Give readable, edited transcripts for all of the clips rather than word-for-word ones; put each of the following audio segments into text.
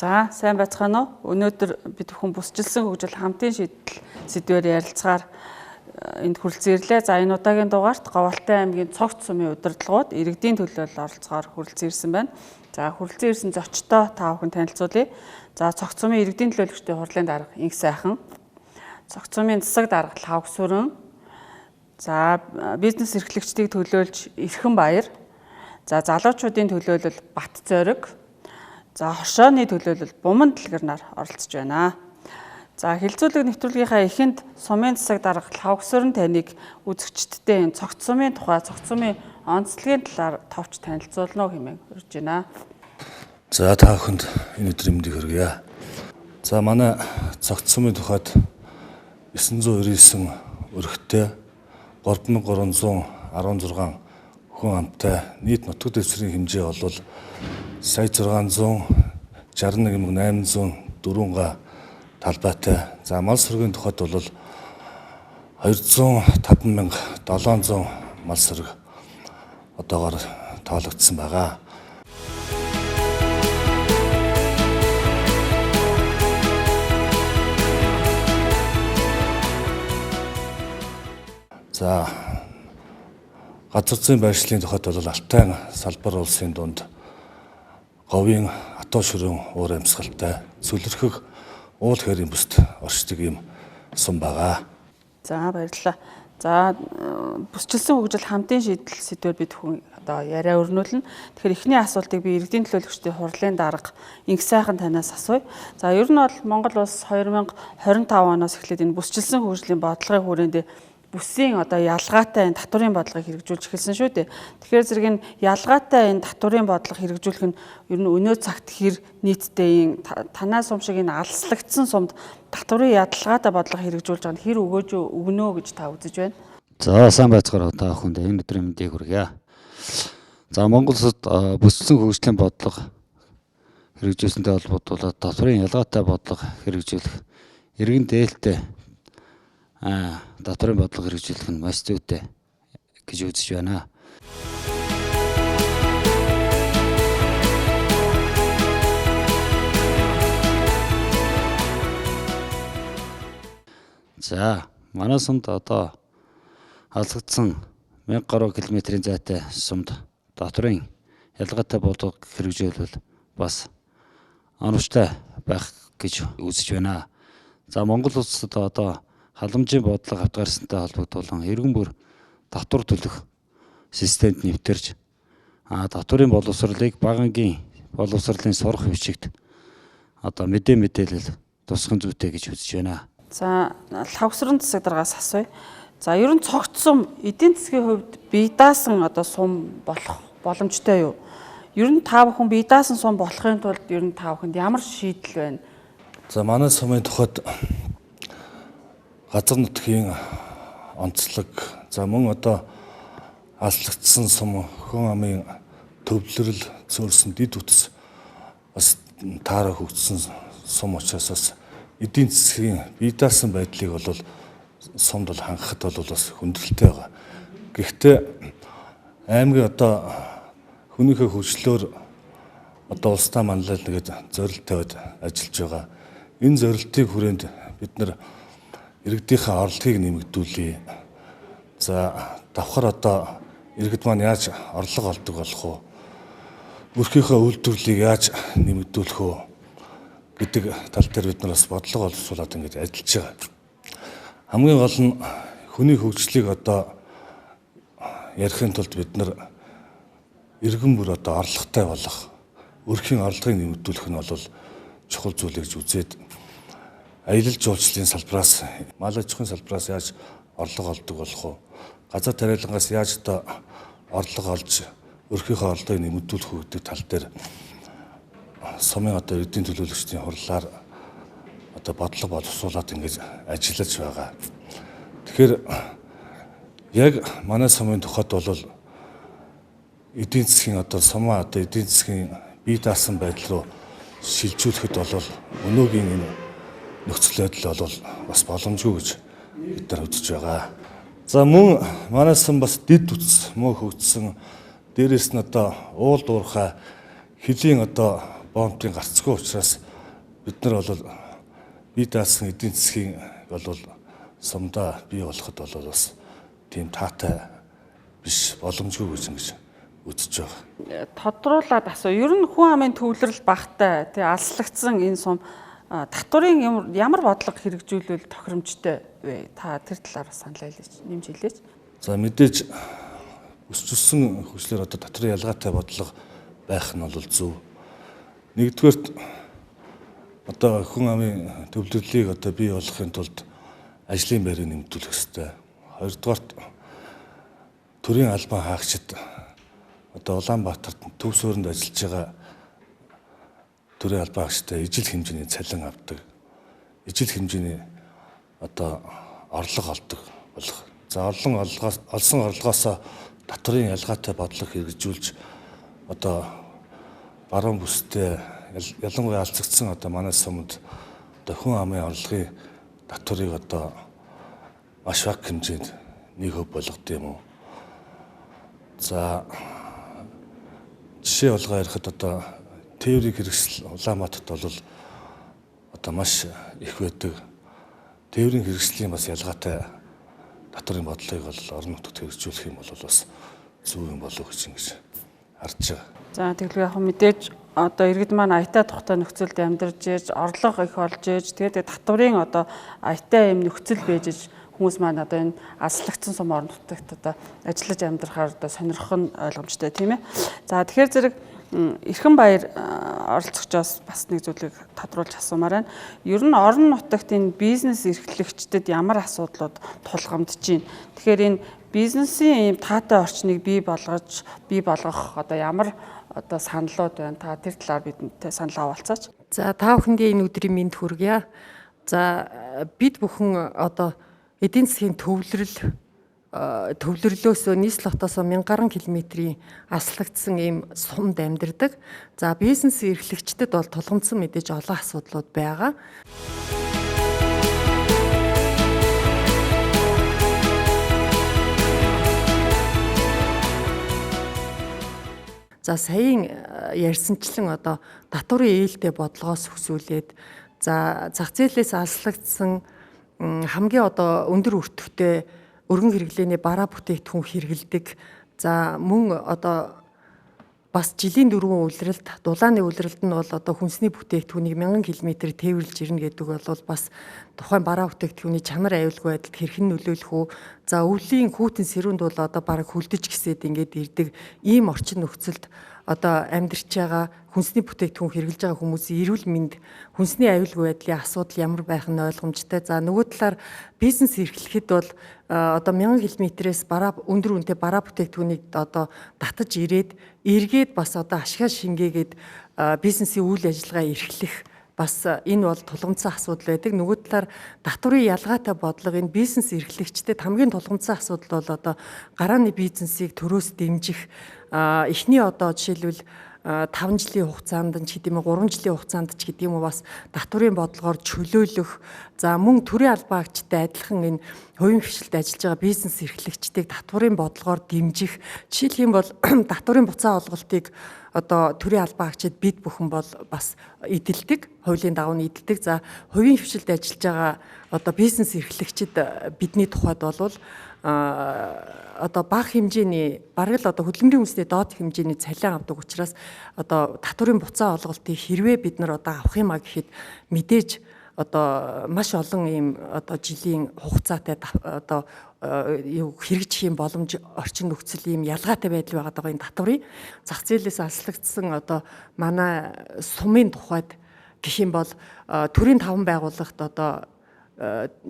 За сайн байцгаана уу? Өнөөдөр бид бүхэн бүсчилсэн хөгжил хамтын шийдэл сэдвээр ярилцгаар энд хүрэлцэн ирлээ. За энэ удаагийн дугаарт Говьалтай аймгийн цогц сумын удирдлагууд иргэдийн төлөөлөл оролцохоор хүрэлцэн ирсэн байна. За хүрэлцэн ирсэн зочдоо та бүхэн танилцуулъя. За цогц сумын иргэдийн төлөөлөгчдийн хурлын дарга Инх сайхан, цогц сумын засаг дарга Лхавг Сүрэн, за бизнес эрхлэгчдийг төлөөлж Эрхэн Баяр, за залуучуудын төлөөлөл Бат Зориг, за хошооны төлөөлөл Буман Дэлгэр нар оролцож байна. За хилцүүлэг нэвтрүүлгийнхаа эхэнд сумын засаг дарга Лхавг Сүрэн таныг үзэгчдтэй энэ цогц сумын тухай, цогц сумын онцлогийн талаар товч танилцуулна уу хэмээн урьж байна. За та бүхэнд энэ өдрийн мэндийг хүргье. За манай цогц сумын тухайд 999 өрхтэй 3316 хүн амтай нийт нутаг дэвсгэрийн хэмжээ бол сая 661,804 га талбайтай. За мал сүргийн тухайд бол 205,700 мал сүрэг одоогоор тоологдсон байгаа. За газар зүйн байршлын тухайд бол Алтай салбар улсын дунд говийн атуу ширүүн уур амьсгалтай цөлөрхөг уул хэрийн бүст оршдог юм сум байгаа. За баярлалаа. За бүсчилсэн хөгжил хамтын шийдэл сэдвээр бид хүн одоо яриа өрнүүлнэ. Тэгэхээр эхний асуултыг би иргэдийн төлөөлөгчдийн хурлын дарга Инх сайхан танаас асууя. За ер нь бол Монгол улс 2025 оноос эхлээд энэ бүсчилсэн хөгжлийн бодлогын хүрээнд бүсийн одоо ялгаатай энэ татврын бодлогыг хэрэгжүүлж эхэлсэн шүү дээ. Тэгэхээр зэрэг энэ ялгаатай энэ татврын бодлого хэрэгжүүлэх нь ер нь өнөө цагт хэр нийтдээ танаа сум шиг энэ алслагдсан сумд татврын ялгаатай бодлого хэрэгжүүлж байгаа нь хэр өгнө гэж та үзэж байна? За сайн байцгаараа та бүхэнд энэ өдрийн мэндийг хүргье. За Монгол улсад бүсчилсэн хөгжлийн бодлого хэрэгжүүлсэнтэй холбогдуулаад татврын ялгаатай бодлого хэрэгжүүлэх иргэн дээлтэй татврын бодлого хэрэгжүүлэх нь маш зүйтэй гэж үзэж байна. За манай сумд одоо алгагдсан 1000 гаруй километрийн зайтай сумд татврын ялгаатай бодлого хэрэгжүүлвэл бас оновчтой байх гэж үзэж байна. За Монгол улсад одоо халамжийн бодлого хавтгаарсантай холбогдуулан иргэн бүр татвар төлөх системд нэвтэрж татврын боловсролыг багангийн боловсролын сурах бичигт одоо мэдээлэл тусган зүйтэй гэж үзэж байна. За Лхавг Сүрэн засаг даргаас асууя. За ер нь цогц сум эдийн засгийн хувьд бие даасан одоо сум болох боломжтой юу? Ер нь та бүхэн бие даасан сум болохын тулд ер нь та бүхэнд ямар шийдэл байна? За манай сумын тухайд газар нутгийн онцлог за мөн одоо алслагдсан сум хүн амын төвлөрөл зөөлсөн дид үтс бас таараа хөгжсөн сум учраас бас эдийн засгийн бие даасан байдлыг бол сумд бол хангахад бол бас хүндрэлтэй байгаа. Гэхдээ аймгийн одоо хүнийхээ хөгжлөөр одоо улстай манлайлал нэгэд зорилттой ажиллаж байгаа. Энэ зорилтын хүрээнд бид нар иргэдийнхээ орлогыг нэмэгдүүлээ. За давхар одоо иргэд маань яаж орлого олдог болох вэ? Өрхийнхөө үйлдвэрлэлийг яаж нэмэгдүүлэх вэ гэдэг тал дээр бид нар бас бодлого боловсруулад ингэж ажиллаж байгаа. Хамгийн гол нь хүний хөгжлийг одоо ярихын тулд бид нар иргэн бүр одоо орлоготой болох, өрхийн орлогыг нэмэгдүүлэх нь бол чухал зүйл гэж үзээд аялал жуулчлалын салбараас, мал аж ахуйн салбараас яаж орлого олдог болох вэ? Газар тариалангаас яаж одоо орлого олж өрхийнхөө орлогыг нэмэгдүүлэх вэ гэдэг тал дээр сумын одоо иргэдийн төлөөлөгчдийн хурлаар одоо бодлого боловсруулад ингэж ажиллаж байгаа. Тэгэхээр яг манай сумын тухайд бол эдийн засгийн одоо сумаа одоо эдийн засгийн бие даасан байдал руу шилжүүлэхэд бол өнөөгийн энэ нөхцөл байдал бол бас боломжгүй гэж бид нар үзэж байгаа. За мөн манай сум бас дид үтс мөн хөгжсөн дээрээс нь одоо уул дуурхай хөлийн одоо бомбын гарцгүй учраас бид нар бол бие даасан эдийн засгийн бол сумдаа бий болоход бол бас тийм таатай биш боломжгүй гэж үзэж байгаа. Тодруулаад асуу. Ер нь хүн амын төвлөрөл багтай тий алслагдсан энэ сум татврын ямар бодлого хэрэгжүүлвэл тохиромжтой вэ? Та тэр талаар санал хэлээч, нэмж хэлээч. За мэдээж өсчсөн хөгжлөөр одоо татврын ялгаатай бодлого байх нь бол зөв. Нэгдүгээрт одоо хүн амын төвлөрлийг одоо бий болгохын тулд ажлын байрыг нэмэгдүүлэх ёстой. Хоёрдугаарт төрийн албан хаагчид одоо Улаанбаатарт төв суурьнд ажиллаж байгаа төрийн албан хаагчтай ижил хэмжээний цалин авдаг. Ижил хэмжээний одоо орлого олдог болох. За олсон орлогоосоо татврын ялгаатай бодлого хэрэгжүүлж одоо баруун бүстэй ялангуяа алцагдсан одоо манай сумд одоо хүн амын орлогын татврыг одоо маш бага хэмжээнд 1% болгодог юм уу. За жишээ олгоо ярихад одоо тээврийн хэрэгсэл Улаанбаатарт бол одоо маш их байдаг. Тээврийн хэрэгслийн бас ялгаатай татврын бодлогыг бол орон нутагт хэрэгжүүлэх юм бол бас зөв юм болов гэж ингэж харж байгаа. За тэгэлгүй яг мэдээж одоо иргэд маань аятаа тухтай нөхцөлд амьдарч ээж, орлого их олж ээж, тэгээд татврын одоо аятаа юм нөхцөл байж ээж хүмүүс маань одоо энэ алслагдсан сум орон нутагт одоо ажиллаж амьдрахаар одоо сонирхох нь ойлгомжтой тийм ээ. За тэгэхээр зэрэг Эрхэн баяр оролцогчоос бас нэг зүйлийг тодруулж асуумаар байна. Ер нь орон нутагт энэ бизнес эрхлэгчдэд ямар асуудлууд тулгамдж байна? Тэгэхээр энэ бизнесийн ийм таатай орчныг бий болгох одоо ямар одоо саналууд байна? Та тэр талаар бидэнтэй санал авалцаач. За та бүхэндээ энэ өдрийн мэнд хүргье. За бид бүхэн одоо эдийн засгийн төвлөрлөөс нийслэлтоос 1000 гаруй километрийн аслагдсан ийм сумд амьдардаг. За бизнес эрхлэгчдэд бол тулгамдсан мэдээж олон асуудлууд байгаа. За саяын ярьсанчлан одоо татврын ээлтэй бодлогоос хүсүүлээд за зах зээлээс алслагдсан хамгийн одоо өндөр өртөгтэй өргөн хэрэглээний бараа бүтээгдэхүүн хэрэгэлдэг. За мөн одоо бас жилийн 4 улиралд дулааны улиралд нь бол одоо хүнсний бүтээгдэхүүнийг 1000 км тээвэрлж ирнэ гэдэг бол бас тухайн бараа бүтээгдэхүүний чанар аюулгүй байдалд хэрхэн нөлөөлөх үү? За өвлийн хүүтэн сэрүүнд бол одоо бараг хүлдэж гисэд ингээд ирдэг ийм орчин нөхцөлд одоо амьдарч байгаа хүнсний бүтээгдэхүүн хэрэглэж байгаа хүмүүсийн эрүүл мэнд, хүнсний аюулгүй байдлын асуудал ямар байх нь ойлгомжтой. За нөгөө талаар бизнес эрхлэхэд бол одоо 1000 км-ээс өндөр үнэтэй бараа бүтээгдэхүүнийг одоо татаж эргээд бас одоо ашгаа шингээгээд бизнесийн үйл ажиллагаа эрхлэх бас энэ бол тулгамдсан асуудал байдаг. Нөгөө талаар татврын ялгаатай бодлого энэ бизнес эрхлэгчдэд хамгийн тулгамдсан асуудал бол одоо гарааны бизнесийг төрөөс дэмжих эхний одоо жишээлбэл 5 жилийн хугацаанд ч гэдэм үү 3 жилийн хугацаанд ч гэдэм үү бас татврын бодлогоор чөлөөлөх за мөн төрийн албан хаагчтай адилхан энэ хувийн хвшилд ажиллаж байгаа бизнес эрхлэгчдийг татврын бодлогоор дэмжих жишээлх юм бол татврын буцаа олголтыг одоо төрийн албан хаагчид бид бүхэн бол бас эдэлдэг, хуулийн дагуу эдэлдэг. За хувийн хвшилд ажиллаж байгаа одоо бизнес эрхлэгчид бидний тухайд бол одоо бага хэмжээний бараг л одоо хөдөлмөрийн үнэсний доод хэмжээний цалин авдаг учраас одоо татврын буцаа олголтыг хэрвээ бид нар одоо авах юм а гэхэд мэдээж одоо маш олон ийм одоо жилийн хугацаатай одоо хэрэгжих юм боломж орчин нөхцөл ийм ялгаатай байдал байгаа даа энэ татврын зах зээлээс алслагдсан одоо манай сумын тухайд гэх юм бол төрийн 5 байгууллагт одоо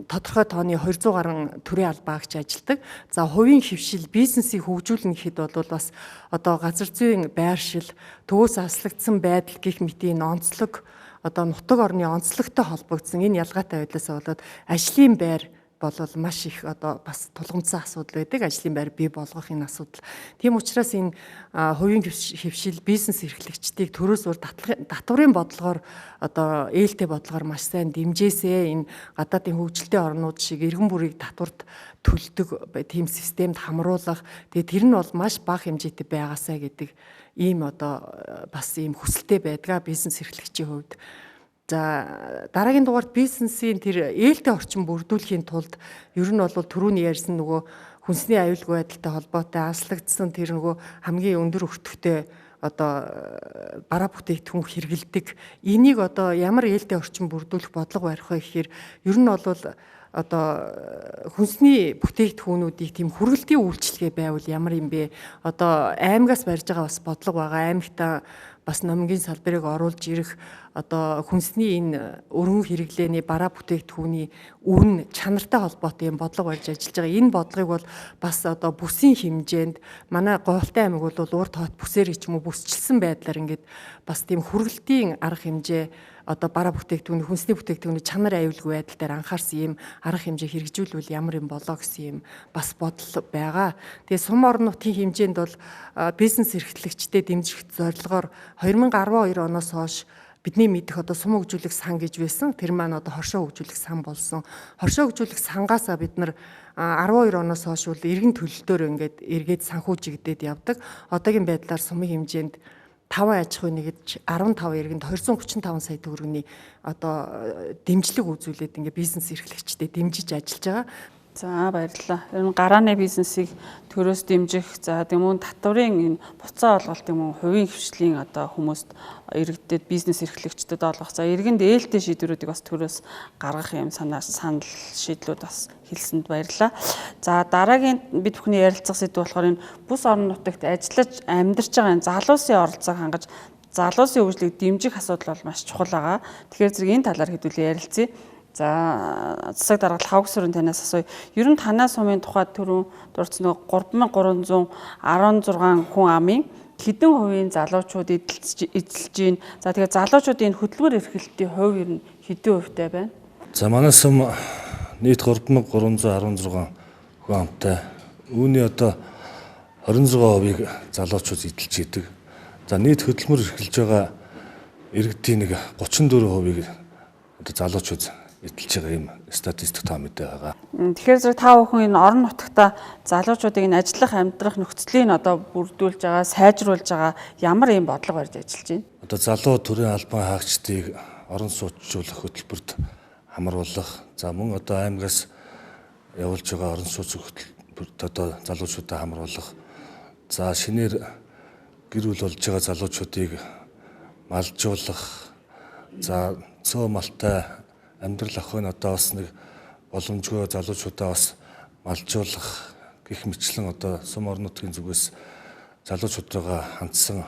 тодорхой тооны 200 гаруй төрийн албан хаагч ажилладаг. За хувийн хвшил бизнесийг хөгжүүлнэ гэхэд бол бас одоо газар зүйн байршил, төвөөс аслагдсан байдал гэх мэтийн онцлог одоо нутаг орны онцлогтой холбогдсон энэ ялгаатай байдлаас болоод ажлын байр бол маш их одоо бас тулгамдсан асуудал байдаг. Ажлын байр бий болгох энэ асуудал. Тийм учраас энэ хувийн хвшил бизнес эрхлэгчдийг төрөөс өөр татврын бодлогоор одоо ээлтэй бодлогоор маш сайн дэмжээсэй. Энэ гадаадын хөгжилтэй орнууд шиг иргэн бүрийг татварт төлдөг тийм системд хамруулах. Тэгээ тэр нь бол маш бага хэмжээтэй байгаасай гэдэг ийм одоо бас ийм хүсэлтэй байдгаа бизнес эрхлэгчийн хувьд. За дараагийн дугаард бизнесийн тэр ээлтэй орчин бүрдүүлэхийн тулд ер нь бол түрүүний ярьсан нөгөө хүнсний аюулгүй байдалтай холбоотой аслагдсан тэр нөгөө хамгийн өндөр өртөгтэй одоо бараа бүтээгдэхүүн хэрэгэлдэг энийг одоо ямар ээлтэй орчин бүрдүүлэх бодлого барих вэ гэхээр ер нь бол одоо хүнсний бүтээгдэхүүнүүдийг тийм хүргэлтийн үйлчлэгээ байвал ямар юм бэ? Одоо аймагаас барьж байгаа бас бодлого байгаа. Аймагтаа бас номгийн салбарыг оруулж ирэх одоо хүнсний энэ өргөн хэрэглээний бараа бүтээгдэхүүний өрн чанартай холбоотой юм бодлого барьж ажиллаж байгаа. Энэ бодлогыг бол бас одоо бүсийн хэмжээнд манай Говьтай аймаг бол урд тоот бүсээр ч юм уу бүсчилсэн байдлаар ингээд бас тийм хүргэлтийн арга хэмжээ одоо бараа бүтээгдэхүүний хүнсний бүтээгдэхүүний чанар аюулгүй байдал дээр анхаарсан юм арга хэмжээ хэрэгжүүлвэл ямар юм болоо гэсэн юм бас бодол байгаа. Тэгээ сум орон нутгийн хэмжээнд бол бизнес эрхлэгчдэд дэмжих зорилгоор 2012 оноос хойш бидний мэдих одоо сум хөгжүүлэх сан гэж байсан. Тэр маань одоо хоршоо хөгжүүлэх сан болсон. Хоршоо хөгжүүлэх сангаасаа бид нар 12 оноос хойш бол иргэн төлөлтөөр ингээд эргээд санхүүжигдээд явдаг. Одоогийн байдлаар сумын хэмжээнд 5 аж ахуй нэгж 15 иргэнд 235 сая төгрөгийн одоо дэмжлэг үзүүлээд ингээ бизнес эрхлэгчдэд дэмжиж ажиллаж байгаа. За баярлалаа. Ер нь гарааны бизнесийг төрөөс дэмжих, за тийм үү татврын энэ буцаа олголт юм уу хувийн хвшлийн одоо хүмүүст иргэдэд бизнес эрхлэгчдэд олгох. За иргэнд ээлтэй шийдвэрүүдийг бас төрөөс гаргах юм санал шийдлүүд бас хэлсэнд баярлалаа. За дараагийн бид бүхний ярилцах сэдв болохоор энэ бүс орон нутагт ажиллаж амьдарч байгаа энэ залуусын оролцоог хангаж залуусын хөгжлийг дэмжих асуудал бол маш чухал байгаа. Тэгэхээр зэрэг энэ талаар хэдүүлээ ярилцъя. За засаг даргал хавгсрын танаас асууя. Ер нь танаа сумын тухайд түрүүн дурдсан нэг 3316 хүн амын хэдэн хувийн залуучууд эзэлж байна. За тэгээд залуучуудын хөдөлмөр эрхлэлтийн хувь ер нь хэдэн хувьтай байна? За манай сум нийт 3316 хүн амтай. Үүний одоо 26%-ийг залуучууд эзэлж идэг. За нийт хөдөлмөр эрхэлж байгаа иргэдийн нэг 34%-ийг одоо залуучууд эдэлж байгаа юм статистик тоо мэдээ байгаа. Тэгэхээр зэрэг та бүхэн энэ орон нутагта залуучуудыг энэ ажиллах амьдрах нөхцөлийг одоо бүрдүүлж байгаа, сайжруулж байгаа ямар юм бодлого барьж ажиллаж байна? Одоо залуу төрийн албан хаагчдыг орон сууцжуулах хөтөлбөрт хамруулах, за мөн одоо аймагаас явуулж байгаа орон сууц хөтөлбөрт одоо залуучуудаа хамруулах, за шинээр гэр бүл болж байгаа залуучуудыг малжуулах, за цоо малтай амьдрал ахын одоо бас нэг боломжгүй залуучуудаа бас малжуулах гэх мэтлэн одоо сум орон нутгийн зүгээс залуучуудаа хандсан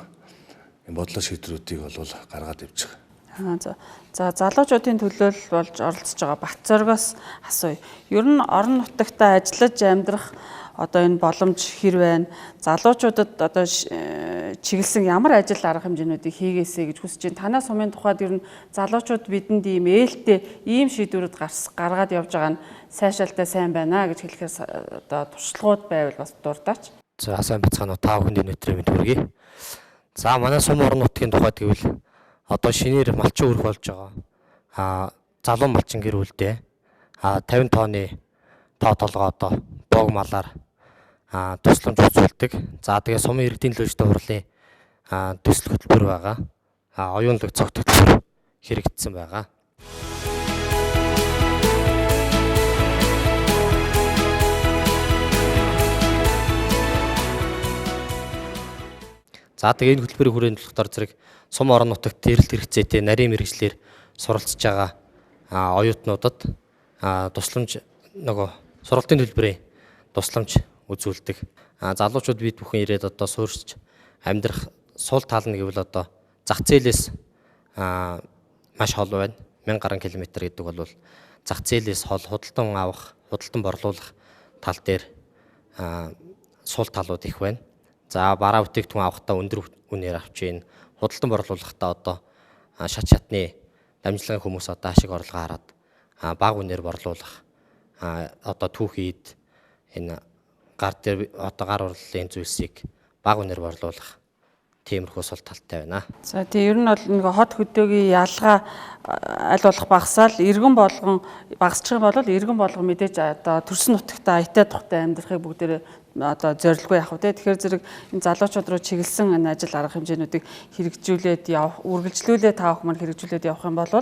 юм бодлого шийдвэрүүдийг бол гаргаад явж байгаа. За залуучуудын төлөөлөл болж оролцож байгаа Батцоргоос асууя. Ер нь орон нутагта ажиллаж амьдрах одоо энэ боломж хэр байна? Залуучуудад одоо чиглэсэн ямар ажил арга хэмжээнүүдийг хийгээсэй гэж хүсэж байна. Танаа сумын тухайд ер нь залуучууд бидэнд ийм ээлтэй ийм шийдвэрүүд гаргаад явж байгаа нь сайшаалтай сайн байна гэж хэлэхээр одоо туршлагууд байвал бас дурдаач. За сайн бацгаана уу та бүхэнд өнөөдрийн мэнд хүргэе. За манай сум орон нутгийн тухайд гэвэл одоо шинээр малчин өрх болж байгаа. Залуу малчин гэр бүлдээ 50 тонны тоо толгой одоо бог малаар тусламж үзүүлдэг. За тэгээ сумын иргэдийн төлөвшөлтөд хурлын төсөл хөтөлбөр байгаа. Оюунлаг цогт хөтөлбөр хэрэгжсэн байгаа. За тэгээ энэ хөтөлбөрийн хүрээнд болохоор зэрэг сум орон нутагт тэрэлт хэрэгцээтэй нарийн мэргэжлэр суралцж байгаа оюутнуудад тусламж нөгөө сургалтын төлбөрийн тусламж үзүүлдэг. Залуучууд бид бүхэн ирээд одоо суурьж амьдрах сул тал нь гэвэл одоо зах зээлээс маш хол байна. 1000 гаруй километр гэдэг бол зах зээлээс хол худалдан авах, худалдан борлуулах тал дээр сул талууд их байна. За бараа бүтээгдэхүүн авахдаа өндөр үнээр авч ийн. Худалдан борлуулахдаа одоо шат шатны дамжлагын хүмүүс одоо ашиг орлого хараад бага үнээр борлуулах одоо түүхийд энэ гар дээр одоо гар урлалын зүйлсийг бага үнээр борлуулах тиймэрхүү сул талтай байна. За тийм ер нь бол нэг хот хөдөөгийн ялгаа аль болох багасаал иргэн болгон багасчих юм бол иргэн болгон мэдээж одоо төрсөн нутагта аятаа тухтай амьдрахыг бүгдээрээ одоо зорилгоо явах үү. Тэгэхээр зэрэг энэ залуучууд руу чиглэсэн энэ ажил арга хэмжээнүүдийг хэрэгжүүлээд явах, үргэлжлүүлээд та бүхэн маань хэрэгжүүлээд явах юм бол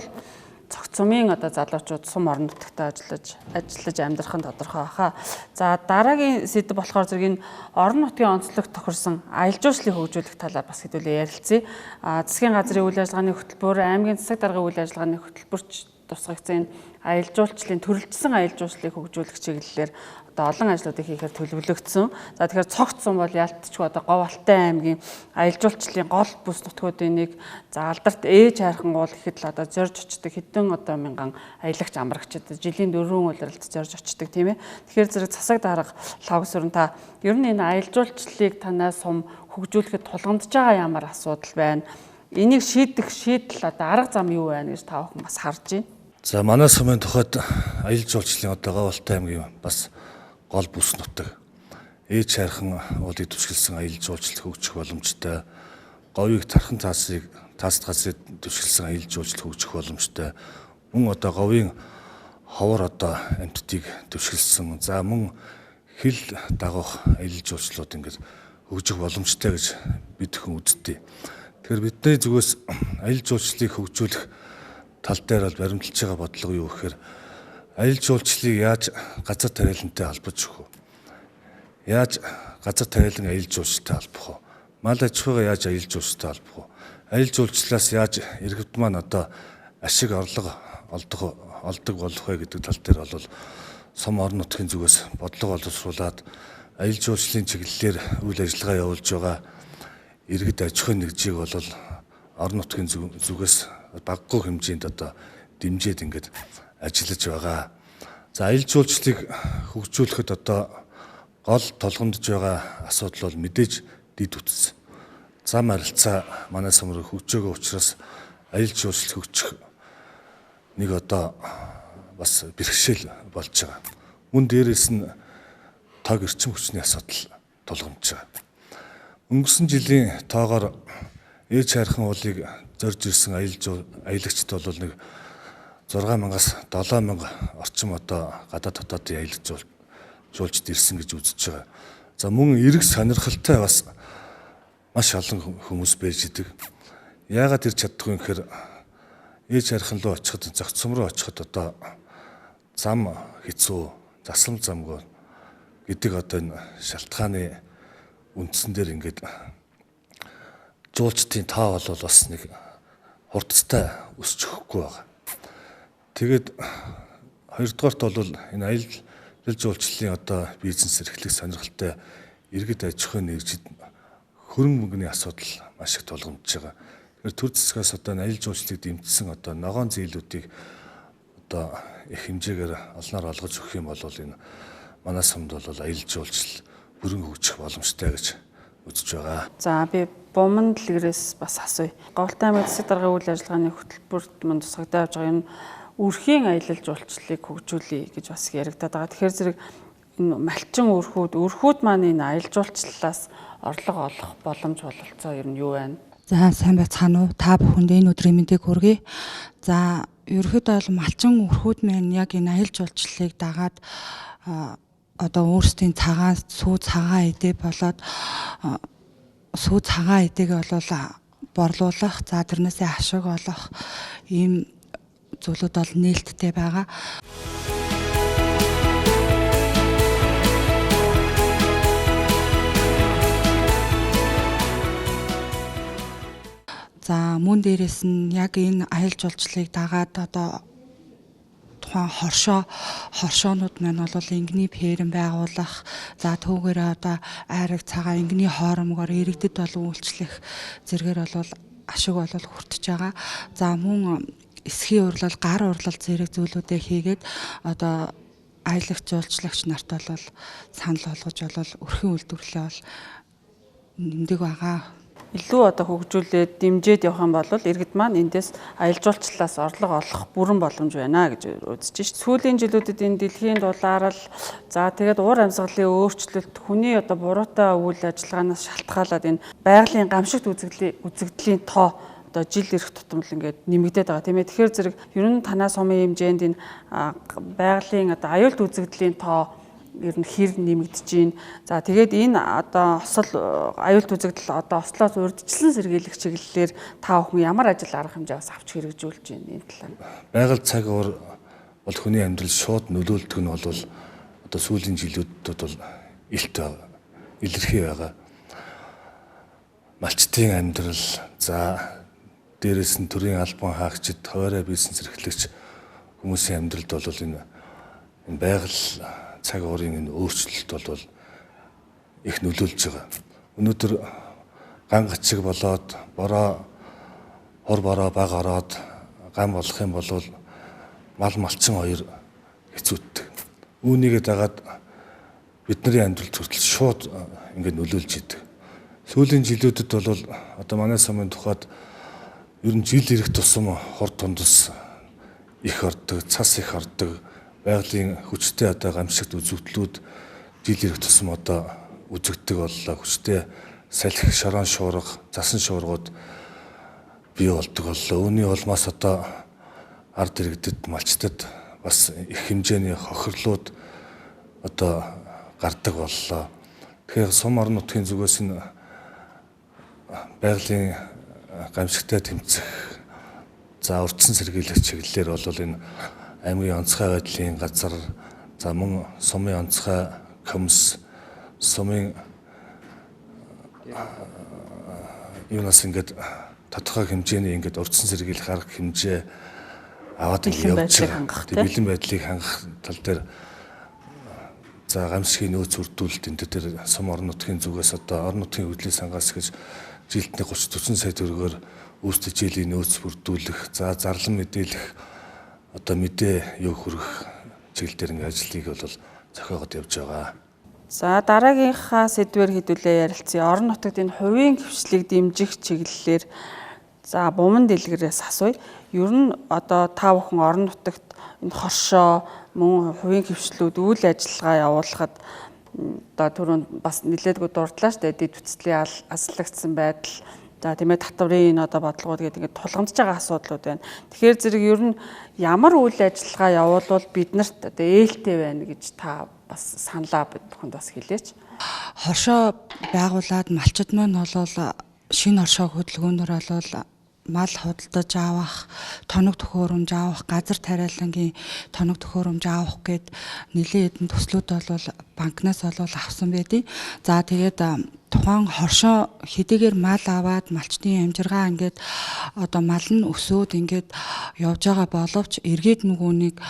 цогц сумын одоо залуучууд сум орон нутагт ажиллаж амьдрах нь тодорхой баха. За дараагийн сэдв болохоор зэрэг энэ орон нутгийн онцлог тохирсон аялал жуулчлалыг хөгжүүлэх талаар бас хэдүүлээ ярилцъя. Засгийн газрын үйл ажиллагааны хөтөлбөр, аймгийн засаг даргын үйл ажиллагааны хөтөлбөрч тусгагдсан энэ аялал жуулчлалын төрөлжсөн аялал жуулчлалыг хөгжүүлэх чиглэлээр одоо олон ажлуудыг хийхээр төлөвлөгдсөн. За тэгэхээр цогц сум бол ялтчгүй одоо Говьалтай аймгийн аялал жуулчлалын гол бүс нутгуудын нэг. За алдарт ээж хайрхан уул гэхэд л одоо зорж очдог хэдэн одоо мянган аялагч амрагчид жилийн 4 улиралд зорж очдог тийм ээ. Тэгэхээр зэрэг засаг дарга логос өрн та ер нь энэ аялал жуулчлалыг танай сум хөгжүүлэхэд тулгамдж байгаа ямар асуудал байна? Энийг шийдэл одоо арга зам юу байна гэж та бүхэн бас харж байна. За манай сумын тухайд аялал жуулчлалын одоо Говьалтай аймгийн бас гол бүс нутаг ээж хайрхан уулыг түшгэлсэн аялал жуулчлал хөгжих боломжтой. Говийг тархан таасыг тааст газрыг түшгэлсэн аялал жуулчлал хөгжих боломжтой. Мөн одоо говийн ховор одоо амьтдыг түшгэлсэн. За мөн хил дагах аялал жуулчлалууд ингээд хөгжих боломжтой гэж бид хүн үздэг. Тэгэхээр бидний зүгээс аялал жуулчлалыг хөгжүүлэх тал дээр бол баримталж байгаа бодлого юу гэхээр аялал жуулчлалыг яаж газар тариалантай холбож өгөх вэ? Яаж газар тариалан аялал жуулчлалтай холбох вэ? Мал аж ахуйгаа яаж аялал жуулчлалтай холбох вэ? Аялал жуулчлалаас яаж иргэд маань одоо ашиг орлого олдог болох вэ гэдэг тал дээр бол сум орон нутгийн зүгээс бодлого боловсруулад аялал жуулчлалын чиглэлээр үйл ажиллагаа явуулж байгаа иргэд аж ахуйн нэгжийг бол орон нутгийн зүгээс баггүй хэмжээнд одоо дэмжиж ингээд ажиллаж байгаа. За аялал жуулчлалыг хөгжүүлэхэд одоо гол толгомдож байгаа асуудал бол мэдээж дид үтс. Зам харилцаа манай сум руу хөгжөөгөө учраас аялал жуулчлал хөгжих нэг одоо бас бэрхшээл болж байгаа. Мөн дээрээс нь тог эрчим хүчний асуудал тулгамдж байгаа. Өнгөрсөн жилийн тоогоор ээж хайрхан уулыг зорж ирсэн аялагчд бол нэг 6,000-аас 7,000 орчим одоо гадаад хотоодын аялал жуулчд ирсэн гэж үзэж байгаа. За мөн эрг сонирхолтой бас маш олон хүмүүс байж идэг. Яагаад ирж чаддгүй юм гэхээр ээж хайрхан руу очиход зохицол сум руу очиход одоо зам хэцүү, заслам замгүй гэдэг одоо энэ шалтгааны үндсэн дээр ингээд жуулчдын тоо бол бас нэг хурдтай өсч өгөхгүй байгаа. Тэгээд хоёрдугаарт бол энэ аялал жуулчлалын одоо бизнес эрхлэх сонирхолтой иргэд аж ахуйн нэгжид хөрөнгө мөнгөний асуудал маш их тулгамдж байгаа. Тэгэхээр төр засгаас одоо аялал жуулчлалыг дэмжсэн одоо ногоон зээлүүдийг одоо их хэмжээгээр олноор олгож өгөх юм бол энэ манай сумд бол аялал жуулчлал бүрэн хөгжих боломжтой гэж үзэж байгаа. За би Буман дэлгэрээс бас асууя. Говьалтай аймгийн засаг даргын үйл ажиллагааны хөтөлбөрт мань тусгагдаад байгаа юм үрхийн аялал жуулчлалыг хөгжүүлэе гэж бас яригадаад байгаа. Тэгэхээр зэрэг энэ малчин өрхүүд маань энэ аялал жуулчлалаас орлого олох боломж бололцоо ер нь юу байна? За сайн байцгаана уу? Та бүхэнд энэ өдрийн мэндийг хүргэе. За ерөөхдөө бол малчин өрхүүд маань яг энэ аялал жуулчлалыг дагаад одоо өөрсдийн цагаан сүү цагаан эдээ болоод сүү цагаан эдээг бол борлуулах, за тэрнээсээ ашиг олох ийм зүйлүүд бол нээлттэй байгаа. За мөн дээрээс нь яг энэ аялал жуулчлалыг дагаад одоо тухайн хоршоонууд маань бол ингэний ферм байгуулах, за түүгээр одоо айраг цагаан ингэний хоромгоор иргэдэд бол үйлчлэх зэргээр бол ашиг бол хүртэж байгаа. За мөн эсхийн урлал, гар урлал зэрэг зүйлүүдээ хийгээд одоо аялагч жуулчлагч нарт бол санал болгож бол өрхийн үйлдвэрлэлээ бол нэмдэг байгаа. Илүү одоо хөгжүүлээд дэмжиж явах юм бол иргэд маань эндээс аялал жуулчлалаас орлого олох бүрэн боломж байна гэж үзэж шít. Сүүлийн жилүүдэд энэ дэлхийн дулаарал, за тэгээд уур амьсгалын өөрчлөлт, хүний одоо буруутай үйл ажиллагаанаас шалтгаалаад энэ байгалийн гамшигт үзэгдлийн тоо одоо жил ирэх тутамд ингээд нэмэгдээд байгаа тийм ээ. Тэгэхээр зэрэг ер нь танаа сумын хэмжээнд энэ байгалийн одоо аюулт үзэгдлийн тоо ер нь хэр нэмэгдэж байна. За тэгээд энэ одоо осол аюулт үзэгдэл одоо ослоос урьдчилан сэргийлэх чиглэлээр та бүхэн ямар ажил арга хэмжээ бас авч хэрэгжүүлж байна энэ талаар. Байгаль цаг уур бол хүний амьдрал шууд нөлөөлдөг нь бол одоо сүүлийн жилүүдэд бол илт байгаа. Илэрхий байгаа. Малчтын амьдрал, за дээрээс нь төрийн албан хаагчид, хуваарай бизнес эрхлэгч хүмүүсийн амьдралд бол энэ байгаль цаг уурын энэ өөрчлөлт бол их нөлөөлж байгаа. Өнөөдөр ган гачиг болоод хор бороо баг ороод гам болох юм бол мал малчин хоёр хэцүүддэг. Үүнийгээ дагаад бидний амьдралд хүртэл шууд ингээд нөлөөлж идэг. Сүүлийн жилүүдэд бол одоо манай сумын тухайд ер нь жил ирэх тусам хор тундас их ордог, цас их ордог, байгалийн хүчтэй одоо гамшигт үзэгдлүүд жил ирэх тусам одоо үзэгдэг боллоо. Хүчтэй салхи, шорон шуурга, засан шуургууд бий болдог боллоо. Үүний улмаас одоо ард иргэдэд, малчдад бас их хэмжээний хохирлууд одоо гардаг боллоо. Тэгэхээр сум орон нутгийн зүгээс энэ байгалийн гамшигтай тэмцэх, за урдсан сэргийлэх чиглэлээр бол энэ аймгийн онцгой байдлын газар, за мөн сумын онцгой комисс, сумын юунаас ингээд тодорхой хэмжээний ингээд урдсан сэргийлэх арга хэмжээ аваад явж байгаа. Бэлэн байдлыг хангах тал дээр за гамшигын нөөц үрдүүлэлт энэ дээр сум орон нутгийн зүгээс одоо орон нутгийн хөдөлгөөний сангаас гэж жилдний 30-40 сая төгрөгөөр үүсдэг жилийн нөөц бүрдүүлэх, за зарлан мэдээлэх одоо мэдээ юу хүрэх чиглэлээр ингээд ажлыг бол зохиогоод явж байгаа. За дараагийнхаа сэдвээр хэдүүлээ ярилцъя. Орон нутагт энэ хувийн хвшлийг дэмжих чиглэлээр за буман дэлгэрээс асууя. Ер нь одоо та бүхэн орон нутагт энэ хоршоо мөн хувийн хвшлүүд үйл ажиллагаа явуулахад одоо түрүүнд бас нэлээдгүй дурдлаа шүү дээ. Дэд үтцлийн аслагдсан байдал, за тийм ээ татврын энэ одоо бодлогууд гэдэг ингээд тулгамдж байгаа асуудлууд байна. Тэгэхээр зэрэг ер нь ямар үйл ажиллагаа явуулвал биднэрт одоо ээлтэй байна гэж та бас саналаа бүхэнд бас хэлээч. Хоршоо байгуулад малчид маань бол шинэ хоршоо хөдөлгөөнөр бол мал худалдаж авах, тоног төхөөрөмж авах, газар тариалангийн тоног төхөөрөмж авах гэд нэлийн хэдэн төслүүд бол банкнаас бол авсан байдیں۔ За тэгээд тухайн хоршоо хэдийгээр мал аваад малчтын амжиргаа ингээд одоо мал нь өсөөд ингээд явж байгаа боловч эргээд нөгөөнийг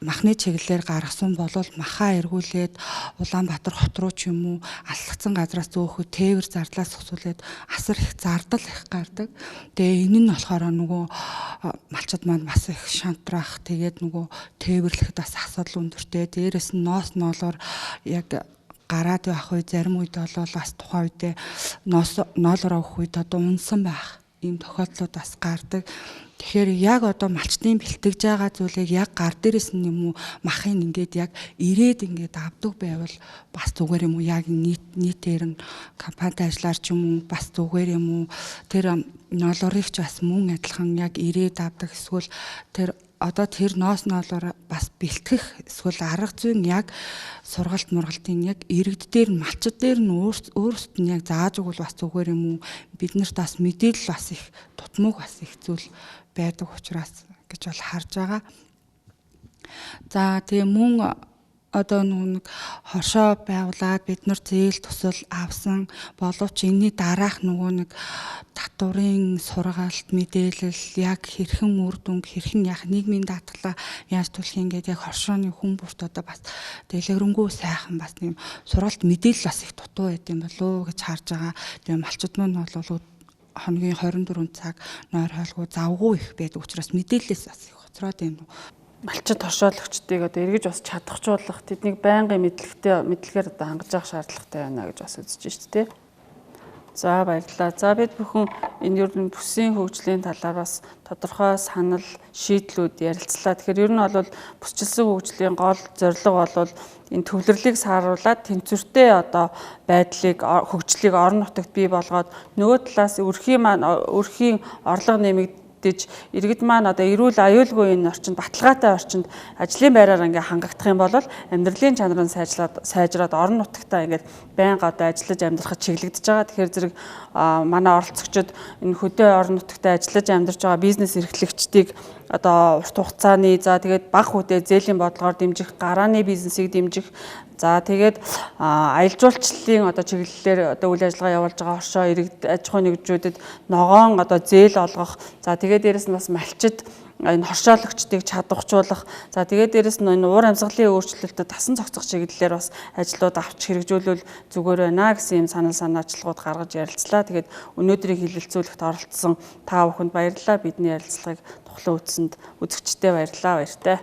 махны чиглэлээр гаргасан болвол махаа эргүүлээд Улаанбаатар хот руу ч юм уу алслагдсан газраас зөөхөд тээвэр зардлаас өсвөлээд асар их зардал их гардаг. Тэгээ энэ нь болохоор нөгөө малчид маань бас их шантрах, тэгээд нөгөө тээвэрлэхэд бас асуудал өндөртэй. Дээрээс нь ноос ноолоор яг гараад явах үе зарим үед бол бас тухайн үедээ ноолоор авах үед одоо унсан байх ийм тохиолдлууд бас гардаг. Тэгэхээр яг одоо малчтын бэлтгэж байгаа зүйлийг яг гар дээрээс нь юм уу махын ингээд яг ирээд ингээд авдаг байвал бас зүгээр юм уу, яг нийтээр нь компанид ажиллаар ч юм уу бас зүгээр юм уу, тэр ноолорыг ч бас мөн адилхан яг ирээд авдаг, эсвэл тэр одоо тэр ноос ноолоор бас бэлтгэх эсвэл арга зүйн яг сургалт мургалтын яг иргэд дээр нь малчид дээр нь өөрсдөд нь яг зааж өгвөл бас зүгээр юм уу, биднэрт бас мэдээлэл бас их тутмаг бас их зүйл байдаг учраас гэж бол харж байгаа. За тэгээ мөн одоо нэг хоршоо байгуулад бид нар зээл тусал авсан боловч энэний дараах нөгөө нэг татврын сургаалт мэдээлэл яг хэрхэн үр дүнг хэрхэн яг нийгмийн даатгалаа яаж түлхэх ингээд яг хоршооны хүн бүрт одоо бас дэлгэрэнгүй сайхан бас тийм сургаалт мэдээлэл бас их дутуу байт юм болоо гэж харж байгаа. Тэгээ малчид маань бол хоногийн 24 цаг нойр хоолгүй завгүй их байдаг учраас мэдээлэлээс бас их хоцроод байна. Малчид хоршоологчдыг одоо эргэж бас чадахжуулах, тэднийг байнгын мэдлэгээр одоо хангаж явах шаардлагатай байна гэж бас үзэж байна шүү дээ. За баярлалаа. За бид бүхэн энэ ер нь бүсийн хөгжлийн талаар бас тодорхой санал, шийдлүүд ярилцлаа. Тэгэхээр ер нь бол бүсчилсэн хөгжлийн гол зорилго бол энэ төвлөрлийг сааруулад тэнцвэртэй одоо байдлыг, хөгжлийг орон нутагт бий болгоод нөгөө талаас өрхийн орлого бүтээж иргэд маань одоо эрүүл аюулгүй энэ орчинд баталгаатай орчинд ажлын байраар ингээ хангагдах юм бол амьдралын чанар нь сайжраад орон нутагтаа ингээд байнга одоо ажиллаж амьдрахад чиглэгдэж байгаа. Тэгэхээр зэрэг манай оролцогчид энэ хөдөө орон нутагтаа ажиллаж амьдарч байгаа бизнес эрхлэгчдийг одоо урт хугацааны за тэгээд бага хүдээ зээлийн бодлогоор дэмжих, гарааны бизнесийг дэмжих, за тэгээд аялал жуулчлалын одоо чиглэлээр одоо үйл ажиллагаа явуулж байгаа оршоо иргэд аж ахуйн нэгжүүдэд ногоон одоо зээл олгох, за тэгээд дээрэс нь бас малчид энэ хоршоологчдыг чадварчуулах, за тэгээд дээрэс нь энэ уур амьсгалын өөрчлөлтөд тасан цогцох чиглэлээр бас ажлууд авч хэрэгжүүлвэл зүгээр байна гэсэн юм санаачлагууд гаргаж ярилцлаа. Тэгээд өнөөдрийг хилэлцүүлэхт оролцсон та бүхэнд баярлалаа. Бидний ярилцлагыг тухлан үзсэнд үзэгчдээ баярлалаа. Баяртай.